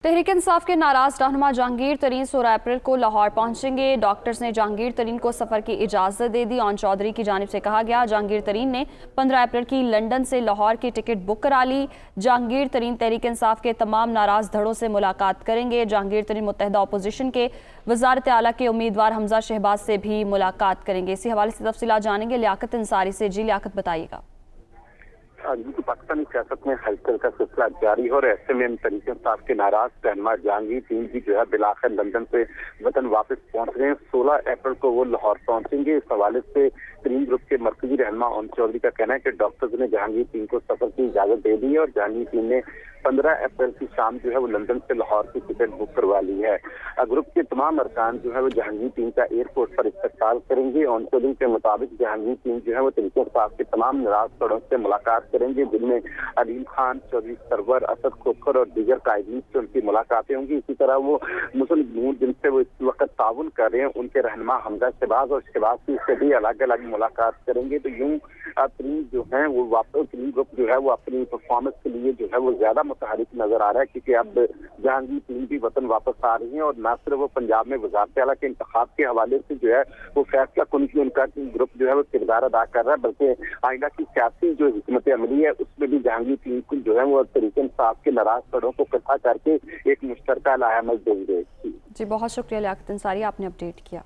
तहरीक इंसाफ के नाराज रहनुमा जहांगीर तरीन 16 अप्रैल को लाहौर पहुंचेंगे। डॉक्टर्स ने जहांगीर तरीन को सफर की इजाजत दे दी। ऑन चौधरी की जानिब से कहा गया, जहांगीर तरीन ने 15 अप्रैल की लंदन से लाहौर की टिकट बुक करा ली। जहांगीर तरीन तहरीक इंसाफ के तमाम नाराज धड़ों से मुलाकात करेंगे। जहांगीर तरीन मुत्तहिदा अपोजिशन के वजारत आला के उम्मीदवार हमजा शहबाज से भी मुलाकात करेंगे। इसी हवाले से तफसीलात जानेंगे लियाकत अंसारी से। जी लियाकत, बताइएगा। तो पाकिस्तानी सियासत में हलचल का सिलसिला जारी हो रहा है। ऐसे में तहरीक इंसाफ के नाराज रहनुमा जहांगीर तरीन की जो है बिलाखिर लंदन से वतन वापस पहुंच रहे हैं। 16 अप्रैल को वो लाहौर पहुंचेंगे। इस हवाले से तरीन ग्रुप के मरकजी रहनुमा ओन चौधरी का कहना है कि डॉक्टर्स ने जहांगीर तरीन को सफर की इजाजत दे दी है और जहांगीर तरीन ने 15 अप्रैल की शाम जो है वो लंदन से लाहौर की टिकट बुक करवा ली है। ग्रुप के तमाम अरकान जो है वो जहांगीर तरीन का एयरपोर्ट पर इस्तकबाल करेंगे। ओन चौधरी के मुताबिक जहांगीर तरीन जो है वो तहरीक इंसाफ के तमाम नाराज धड़ों से मुलाकात करेंगे, जिनमें अलीम खान, चौधरी सरवर, असद खोखर और दीगर कायदीन से उनकी मुलाकातें होंगी। इसी तरह वो मुस्लिम लीग जिनसे वो इस वक्त ताउन कर रहे हैं उनके रहनुमा हमजा शहबाज और शहबाज से भी अलग अलग मुलाकात करेंगे। तो यूं तरीन जो है वो वापस तरीन ग्रुप जो है वो अपनी परफॉर्मेंस के लिए जो है वो ज्यादा मुतहरिक नजर आ रहा है, क्योंकि अब जहांगीर तरीन भी वतन वापस आ रही हैं और न सिर्फ वो पंजाब में वजारत आला के इंतखाब के हवाले से जो है वो फैसला कुन की उनका ग्रुप जो है वो किरदार अदा कर रहा है, बल्कि आइंदा की सियासी जो हिकमत अमली है उसमें भी जहांगीर तरीन को जो है वो तहरीक इंसाफ के नाराज धड़ों को इकट्ठा करके एक मुश्तरका लाहमल देंगे। जी बहुत शुक्रिया लियाकत अंसारी, आपने अपडेट किया।